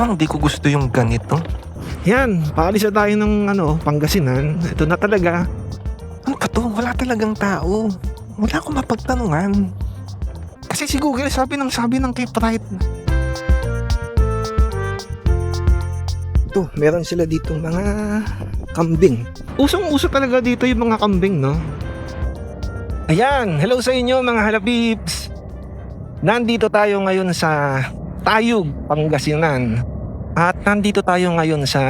Parang di ko gusto yung ganito. Yan, paalis na tayo ng Pangasinan. Ito na talaga. Ano ba to? Wala talagang tao. Wala akong mapagtanungan. Kasi si Google sabi ng keep right. Ito, meron sila dito mga kambing. Usong-uso talaga dito yung mga kambing, no? Ayan, hello sa inyo mga halabibs. Nandito tayo ngayon sa Tayug, Pangasinan. At nandito tayo ngayon sa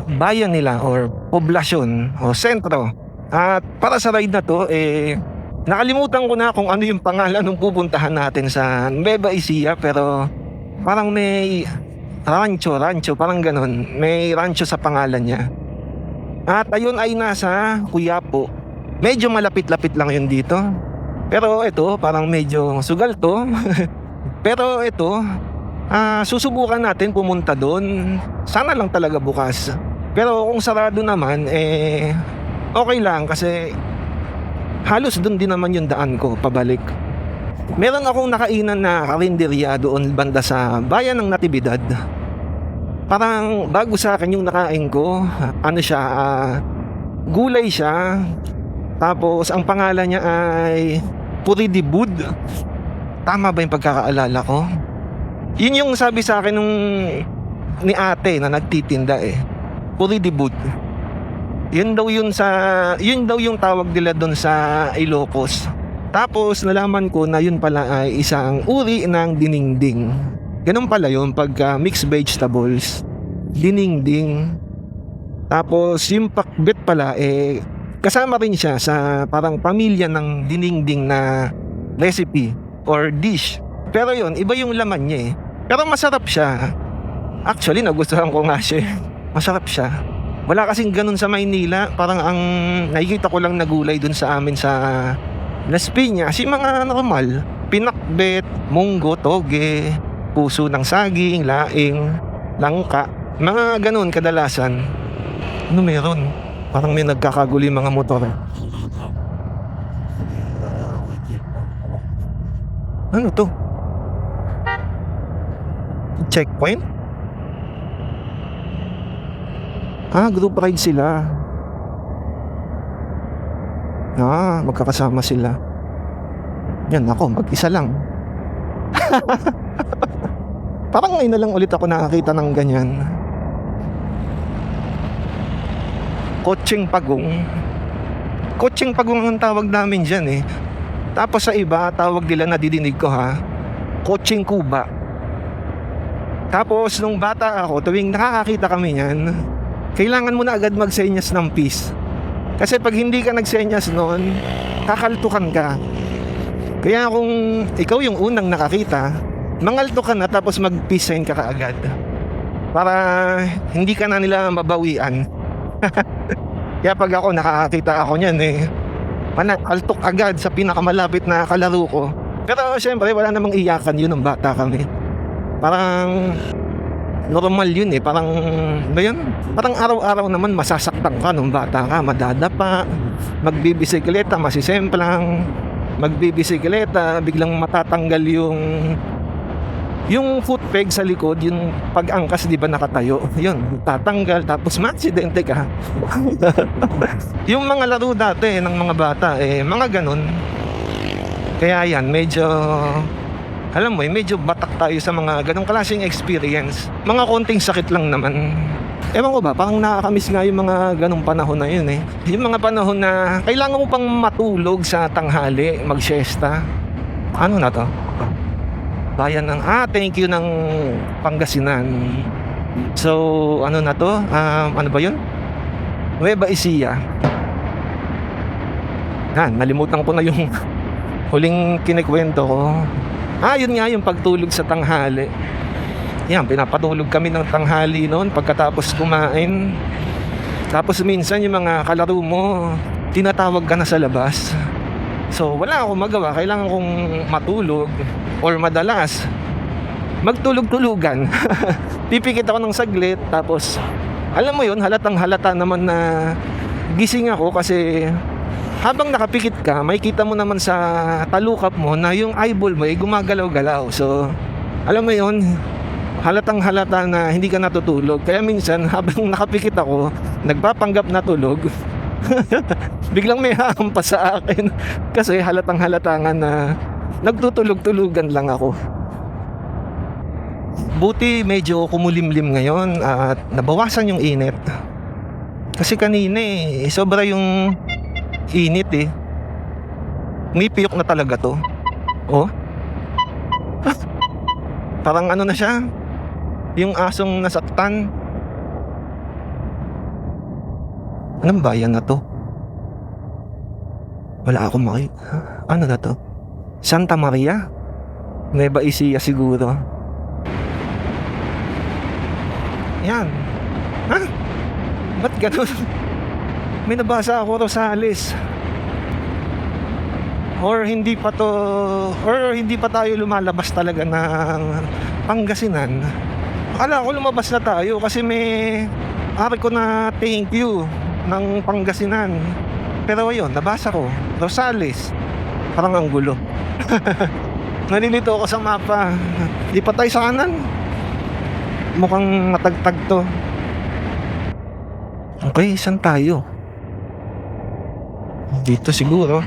bayan nila or poblasyon o sentro. At para sa ride na to, nakalimutan ko na kung ano yung pangalan ng pupuntahan natin sa Nueva Ecija, pero parang may rancho, parang ganun. May rancho sa pangalan niya. At ayun ay nasa Quiapo. Medyo malapit-lapit lang yun dito. Pero ito, parang medyo sugal to. Pero ito, susubukan natin pumunta doon. Sana lang talaga bukas. Pero kung sarado naman, okay lang kasi halos doon din naman yung daan ko pabalik. Meron akong nakainan na karinderya doon banda sa bayan ng Natividad. Parang bago sa akin yung nakain ko. Ano siya, gulay siya. Tapos ang pangalan niya ay Puridibud. Tama ba yung pagkakaalala ko? Yun yung sabi sa akin nung ni ate na nagtitinda Puridibud. Yun daw yung tawag nila doon sa Ilocos. Tapos nalaman ko na yun pala ay isang uri ng dinengdeng. Ganun pala yun pagka mixed vegetables. Dinengdeng. Tapos yung pakbet pala kasama rin siya sa parang pamilya ng dinengdeng na recipe or dish. Pero yun, iba yung laman niya Pero masarap siya. Actually, nagustuhan ko nga siya. Masarap siya. Wala kasing ganun sa Maynila. Parang ang nakikita ko lang na gulay dun sa amin sa Las Piñas, yung mga normal, pinakbet, munggo, toge, puso ng saging, laing, langka, mga ganun kadalasan. Ano meron? Parang may nagkakagulo yung mga motor. Ano to? Checkpoint? Group ride sila. Magkakasama sila. Yan ako, mag-isa lang. Parang ngayon na lang ulit ako nakakita ng ganyan. Kotseng Pagong. Kotseng Pagong ang tawag namin dyan Tapos sa iba, tawag nila na didinig ko Kotseng Kuba. Tapos nung bata ako, tuwing nakakakita kami niyan, kailangan mo na agad magsenyas ng peace. Kasi pag hindi ka nagsenyas noon, kakaltukan ka. Kaya kung ikaw yung unang nakakita, mangalto ka na tapos mag-peace sign ka kaagad. Para hindi ka na nila mabawian. Kaya pag ako nakakita ako niyan altok agad sa pinakamalapit na kalaro ko. Pero syempre wala namang iyakan yun ng bata kami. Parang normal yun parang parang araw-araw naman masasaktan ka nung bata ka, madadapa, magbibisikleta, masisemplang, magbibisikleta, biglang matatanggal yung foot peg sa likod, yung pag-angkas di ba nakatayo, yun, tatanggal, tapos ma-aksidente ka. Yung mga laro dati ng mga bata, mga ganun. Kaya yan, medyo medyo batak tayo sa mga ganong klaseng experience. Mga konting sakit lang naman. Ewan ko ba, parang nakakamiss nga yung mga ganong panahon na yun Yung mga panahon na kailangan mo pang matulog sa tanghali, mag-siesta. Ano na to? Bayan ng, thank you ng Pangasinan. So, ano na to? Ano ba yun? Nueva Ecija. Nalimutan ko na yung huling kinikwento ko. Yun nga yung pagtulog sa tanghali. Yan, pinapatulog kami ng tanghali noon pagkatapos kumain. Tapos minsan yung mga kalaro mo, tinatawag ka na sa labas. So wala akong magawa, kailangan kong matulog. Or madalas magtulog-tulugan. Pipikit ako ng saglit. Tapos alam mo yun, halatang halata naman na gising ako kasi habang nakapikit ka, makikita mo naman sa talukap mo na yung eyeball mo gumagalaw-galaw. So, alam mo yun, halatang halata na hindi ka natutulog. Kaya minsan habang nakapikit ako, nagpapanggap na tulog, biglang may hahampas sa akin kasi halatang halata nga na nagtutulog-tulugan lang ako. Buti medyo kumulimlim ngayon at nabawasan yung init. Kasi kanina sobra yung init Umipiyok na talaga to. Oh. Parang ano na siya, yung asong nasaktan. Anong bayan na to? Wala akong ano na to? Santa Maria? Nueva Ecija siguro. Yan. Ha? Ba't ganun? May nabasa ako Rosales. Or hindi pa tayo lumalabas talaga ng Pangasinan. Akala ko lumabas na tayo kasi may ari ko na thank you ng Pangasinan. Pero ayun, nabasa ko Rosales. Parang ang gulo. Nalilito ako sa mapa. Di pa tayo sa kanan. Mukhang matagtag to. Okay, saan tayo? Dito siguro.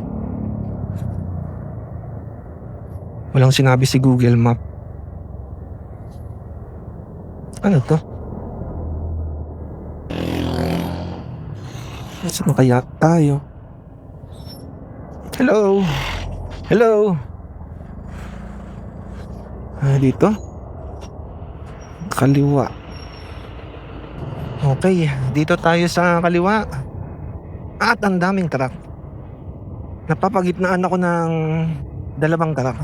Walang sinabi si Google Map. Ano to? Saan kaya tayo? Hello? Hello? Dito? Kaliwa. Okay, dito tayo sa kaliwa. At ang daming truck. Napapagitnaan ako ng dalawang truck.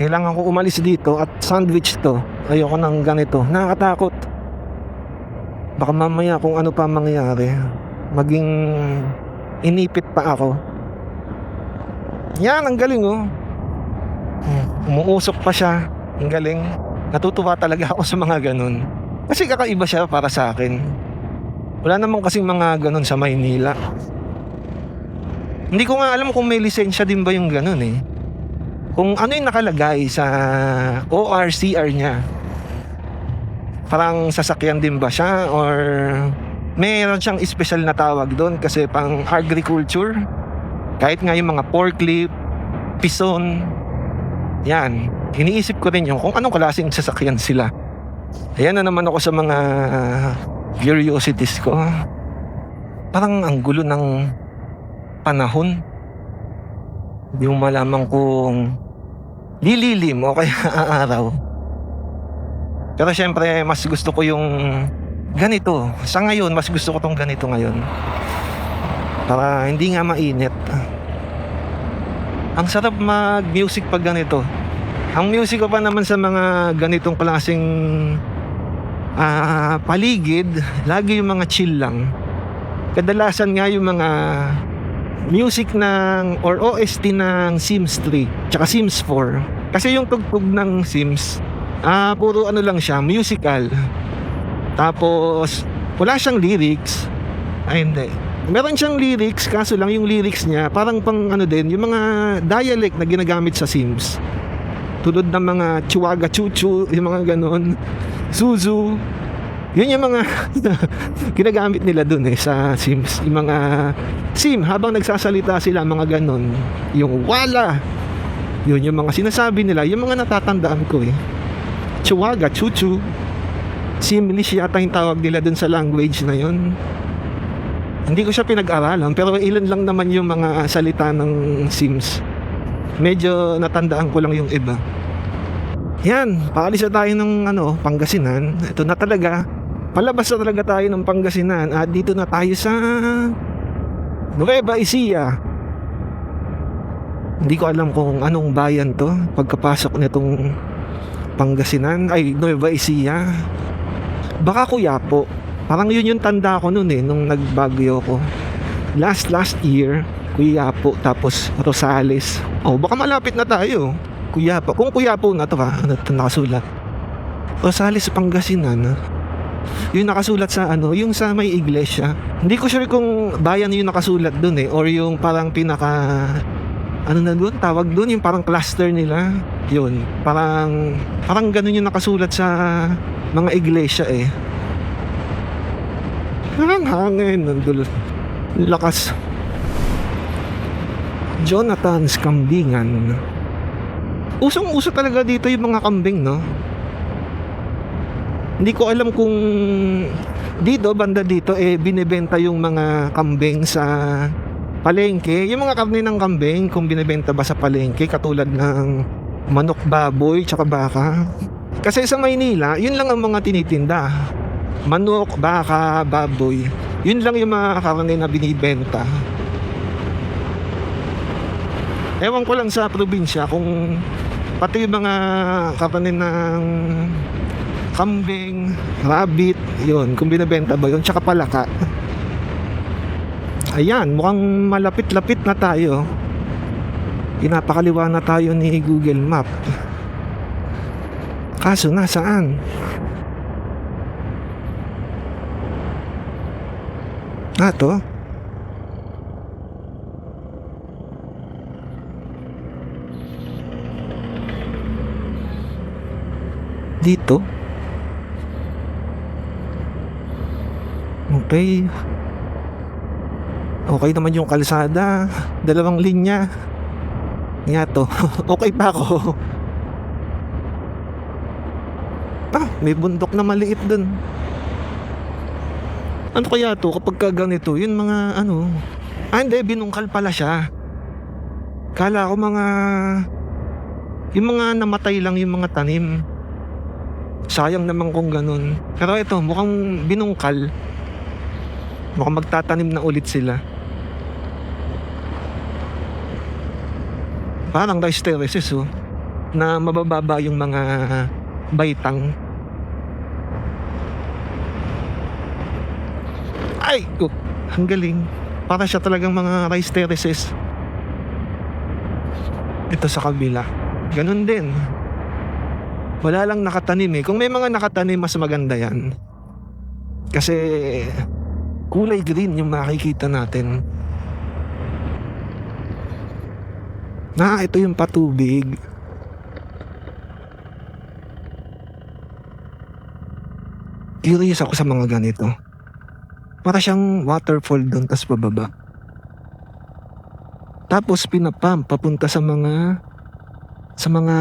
Kailangan ko umalis dito at sandwich to. Ayoko ng ganito. Nakakatakot. Baka mamaya kung ano pa mangyari, maging inipit pa ako. Yan, ang galing Umuusok pa siya. Ang galing. Natutuwa talaga ako sa mga ganun. Kasi kakaiba siya para sa akin. Wala naman kasing mga ganun sa Maynila. Hindi ko nga alam kung may lisensya din ba yung ganun Kung ano yung nakalagay sa ORCR niya. Parang sasakyan din ba siya or mayroon siyang special na tawag doon kasi pang agriculture. Kahit nga yung mga forklift, pison, yan. Iniisip ko rin yung kung anong klaseng sasakyan sila. Ayan na naman ako sa mga curiosities ko. Parang ang gulo ng panahon. Hindi mo malaman kung lililim o kaya aaraw. Pero syempre mas gusto ko yung ganito. Sa ngayon mas gusto ko tong ganito ngayon. Para hindi nga mainit. Ang sarap mag-music pag ganito. Ang music ko pa naman sa mga ganitong klaseng paligid, lagi yung mga chill lang. Kadalasan nga yung mga music ng or OST ng Sims 3 tsaka Sims 4. Kasi yung tugtog ng Sims puro ano lang siya, musical. Tapos wala siyang lyrics. Ay hindi, meron siyang lyrics kaso lang yung lyrics niya parang pang ano din, yung mga dialect na ginagamit sa Sims. Tulad ng mga Chihuahua Chuchu, yung mga ganon, Suzu. Yun yung mga ginagamit nila dun sa Sims. Yung mga Sim, habang nagsasalita sila, mga ganon. Yung wala, yun yung mga sinasabi nila. Yung mga natatandaan ko Chihuahua Chuchu, Simlish yata yung tawag nila dun sa language na yun. Hindi ko siya pinag-aralan, pero ilan lang naman yung mga salita ng Sims. Medyo natandaan ko lang yung iba. Yan, paalis na tayo ng Pangasinan. Ito na talaga. Palabas na talaga tayo ng Pangasinan. At dito na tayo sa Nueva Ecija. Hindi ko alam kung anong bayan to pagkapasok nitong Pangasinan. Ay, Nueva Ecija. Baka Quiapo. Parang yun yung tanda ko noon nung nagbagyo ko. Last year, Quiapo, tapos Rosales. Baka malapit na tayo. Quiapo. Kung Quiapo na to ano ito nakasulat? Rosales, Pangasinan. Yung nakasulat sa yung sa may iglesia. Hindi ko sure kung bayan yung nakasulat dun or yung parang pinaka na dun, tawag dun, yung parang cluster nila. Yun, parang ganun yung nakasulat sa mga iglesia eh. Parang hangin, nandun. Lakas. Jonathan's Kambingan. Usong-uso talaga dito yung mga kambing, no? Hindi ko alam kung dito, banda dito, binibenta yung mga kambing sa palengke. Yung mga karne ng kambing, kung binibenta ba sa palengke, katulad ng manok, baboy, tsaka baka. Kasi sa Maynila, yun lang ang mga tinitinda. Manok, baka, baboy. Yun lang yung mga karne na binibenta. Ewan ko lang sa probinsya kung pati yung mga karne ng kambing, rabbit, yun, kung binibenta ba yun, tsaka palaka. Ayan, mukhang malapit-lapit na tayo. Pinapakaliwa na tayo ni Google Map. Kaso nasaan? To? Dito? Okay. Okay naman yung kalsada. 2 linya. Nga to. Okay pa ako. May bundok na maliit dun. Ano kaya to kapag ganito? Yun mga ano. Hindi, binungkal pala siya. Kala ko yung mga namatay lang yung mga tanim. Sayang naman kung ganun. Pero ito, mukhang binungkal. Mukhang magtatanim na ulit sila. Parang rice terraces na mabababa yung mga baitang. Ay! Ang galing. Para siya talagang mga rice terraces. Ito sa kabila. Ganun din. Wala lang nakatanim eh. Kung may mga nakatanim, mas maganda yan. Kasi kulay green yung makikita natin. Ito yung patubig. Curious ako sa mga ganito. Para siyang waterfall doon, tas bababa. Tapos pinapump papunta sa mga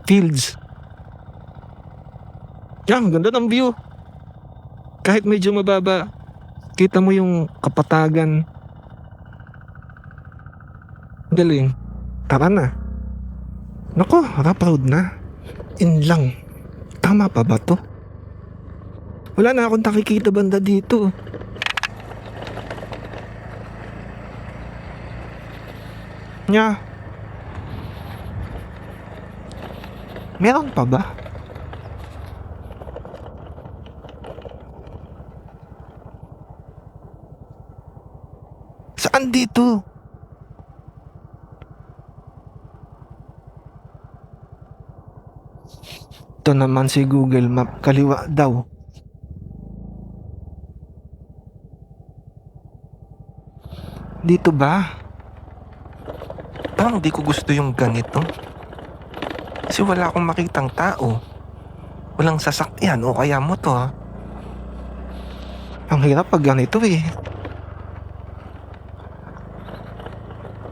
fields. Yan, ganda ng view. Kahit medyo mababa, kita mo yung kapatagan. Galing. Tara na. Nako, proud na. In lang. Tama pa ba to? Wala na akong nakikita banda dito. Nya. Meron pa ba? Saan dito? Ito naman si Google Map. Kaliwa daw. Dito ba? Parang di ko gusto yung ganito. Kasi wala akong makitang tao. Walang sasakyan o kaya motor. Ang hirap pag ganito eh.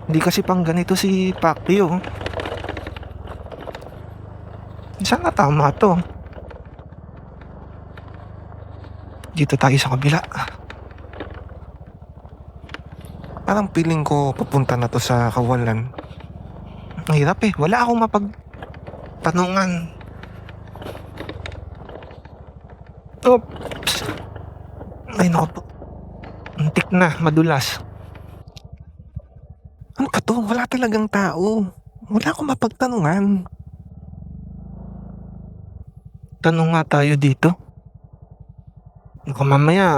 Hindi kasi pang ganito si Pacquiao. Sana tama to. Dito tayo sa kabila. Parang feeling ko papunta na to sa Kawalan. Ang hirap eh. Wala akong mapagtanungan. Oops. Ay naku po. Antik na. Madulas. Ano ba to? Wala talagang tao. Wala akong mapagtanungan. Tanong nga tayo dito. Naku mamaya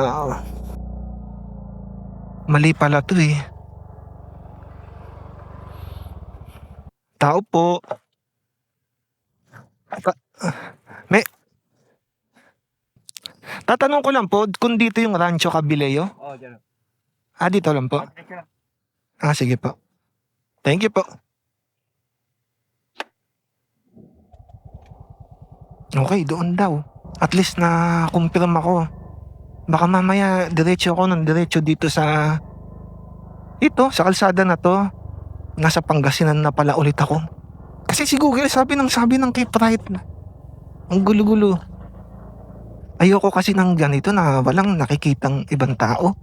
mali pala to eh. Tao po. May tatanong ko lang po kung dito yung Rancho Cabilleo. Diyan. Dito lang po. Sige po. Thank you po. Okay, doon daw. At least na confirm ako. Baka mamaya diretso ako ng diretso dito sa sa kalsada na to. Nasa Pangasinan na pala ulit ako. Kasi si Google sabi ng Cape Wright. Ang gulo-gulo. Ayoko kasi ng ganito na walang nakikitang ibang tao.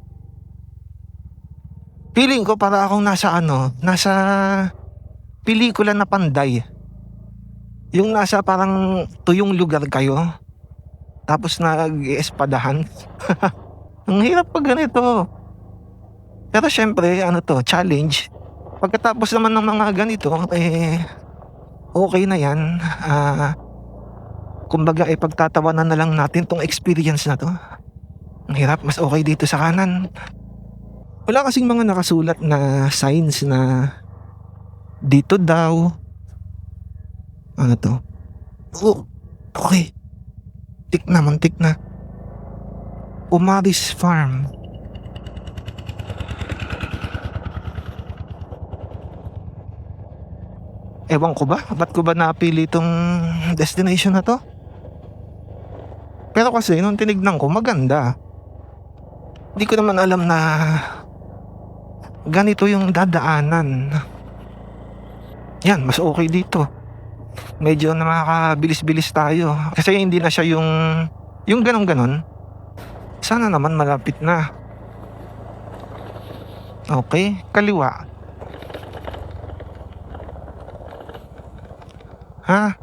Feeling ko para akong nasa pelikula na Panday. Yung nasa parang tuyong lugar kayo. Tapos nag-iespadahan. Ang hirap pag ganito. Pero syempre, challenge. Pagkatapos naman ng mga ganito, okay na yan. Kumbaga, pagtatawanan na lang natin tong experience na to. Ang hirap, mas okay dito sa kanan. Wala kasing mga nakasulat na signs na dito daw. Ano to? Oh, okay. Muntik na. Umaris Farm. Ewan ko ba? Ba't ko ba napili itong destination na to? Pero kasi nung tinignan ko, maganda. Hindi ko naman alam na ganito yung dadaanan. Yan, mas okay dito. Medyo na makakabilis-bilis tayo. Kasi hindi na siya yung ganon-ganon. Sana naman malapit na. Okay, kaliwa. Ha?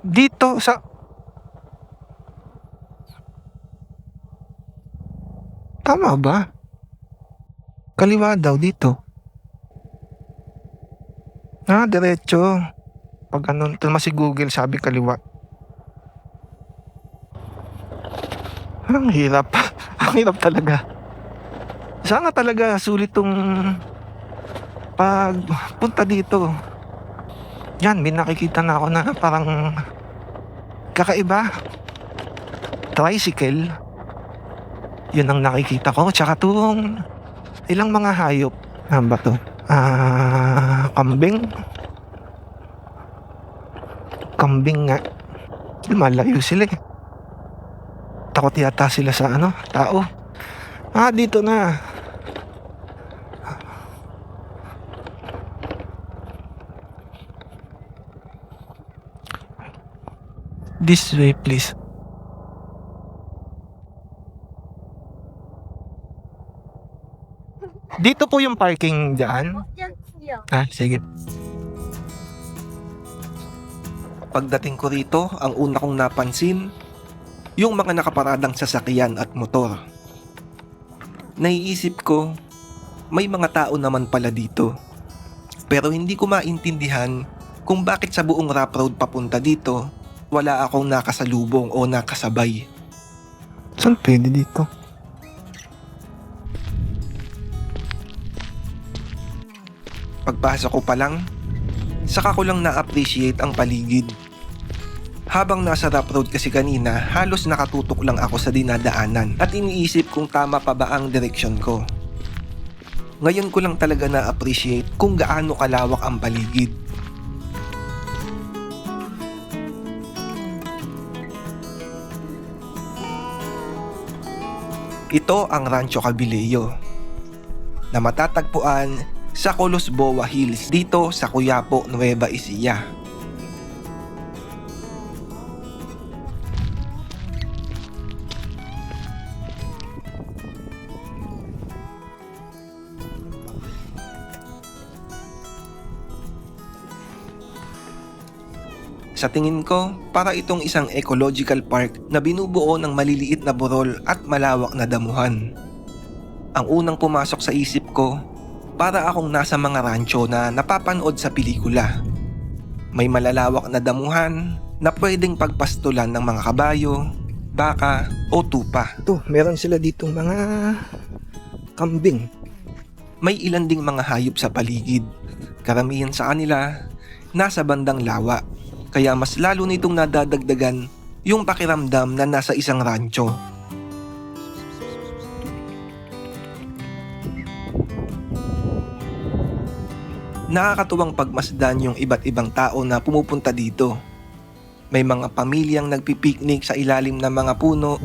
Dito sa... Tama ba? Kaliwa daw dito. Diretso. Pag tama si Google sabi kaliwa. Ang hirap. Ang hirap talaga. Sana talaga sulit tong pag punta dito. Yan, may nakikita na ako na parang kakaiba. Tricycle. Yun ang nakikita ko. Tsaka itong ilang mga hayop. Ano ba to? Kambing. Kambing nga. Malayo sila eh. Takot yata sila sa tao. Dito na. This way, please. Dito po yung parking dyan. Sige. Pagdating ko rito, ang una kong napansin, yung mga nakaparadang sasakyan at motor. Naiisip ko, may mga tao naman pala dito. Pero hindi ko maintindihan kung bakit sa buong rap road papunta dito, wala akong nakasalubong o nakasabay. Saan pwede dito? Pagpasok ko pa lang, saka ko lang na-appreciate ang paligid. Habang nasa rough road kasi kanina, halos nakatutok lang ako sa dinadaanan at iniisip kung tama pa ba ang direksyon ko. Ngayon ko lang talaga na-appreciate kung gaano kalawak ang paligid. Ito ang Rancho Cabrillo na matatagpuan sa Colosboa Hills dito sa Quiapo, Nueva Ecija. Sa tingin ko, para itong isang ecological park na binubuo ng maliliit na burol at malawak na damuhan. Ang unang pumasok sa isip ko, para akong nasa mga rancho na napapanood sa pelikula. May malalawak na damuhan na pwedeng pagpastulan ng mga kabayo, baka o tupa. Ito, meron sila ditong mga kambing. May ilan ding mga hayop sa paligid. Karamihan sa kanila, nasa bandang lawa. Kaya mas lalo nitong nadadagdagan yung pakiramdam na nasa isang rancho. Nakakatuwang pagmasdan yung iba't ibang tao na pumupunta dito. May mga pamilyang nagpipiknik sa ilalim ng mga puno,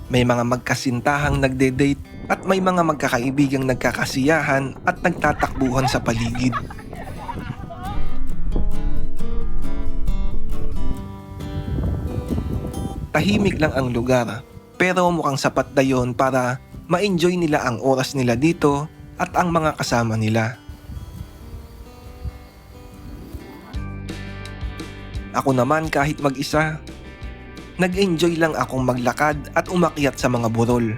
may mga magkasintahang nagde-date, at may mga magkakaibigang nagkakasiyahan at nagtatakbuhan sa paligid. Tahimik lang ang lugar, pero mukhang sapat na yon para ma-enjoy nila ang oras nila dito at ang mga kasama nila. Ako naman kahit mag-isa, nag-enjoy lang akong maglakad at umakyat sa mga burol.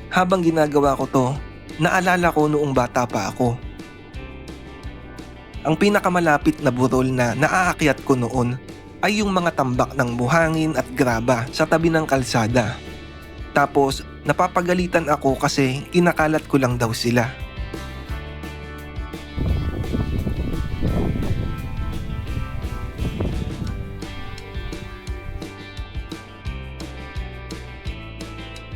Habang ginagawa ko to, naalala ko noong bata pa ako. Ang pinakamalapit na burol na naaakyat ko noon ay yung mga tambak ng buhangin at graba sa tabi ng kalsada. Tapos napapagalitan ako kasi kinakalat ko lang daw sila.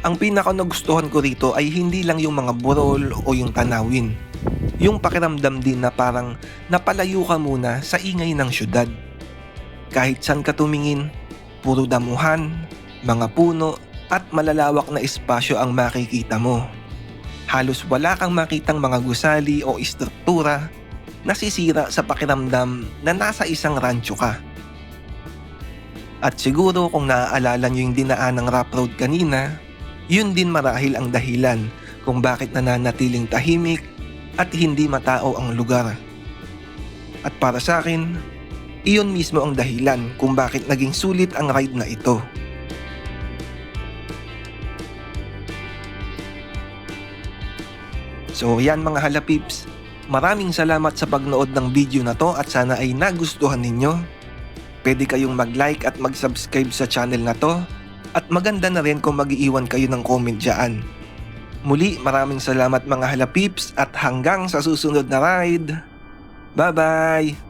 Ang pinaka nagustuhan ko rito ay hindi lang yung mga burol o yung tanawin. Yung pakiramdam din na parang napalayo ka muna sa ingay ng syudad. Kahit saan ka tumingin, puro damuhan, mga puno at malalawak na espasyo ang makikita mo. Halos wala kang makitang mga gusali o istruktura na sisira sa pakiramdam na nasa isang rancho ka. At siguro kung naaalala nyo yung dinaan ng rough road kanina, yun din marahil ang dahilan kung bakit nananatiling tahimik at hindi matao ang lugar. At para sa akin, iyon mismo ang dahilan kung bakit naging sulit ang ride na ito. So yan mga halapips, maraming salamat sa pagnood ng video na to at sana ay nagustuhan ninyo. Pwede kayong mag-like at mag-subscribe sa channel na to. At maganda na rin kung mag-iiwan kayo ng comment dyan. Muli, maraming salamat mga halapips at hanggang sa susunod na ride. Bye-bye!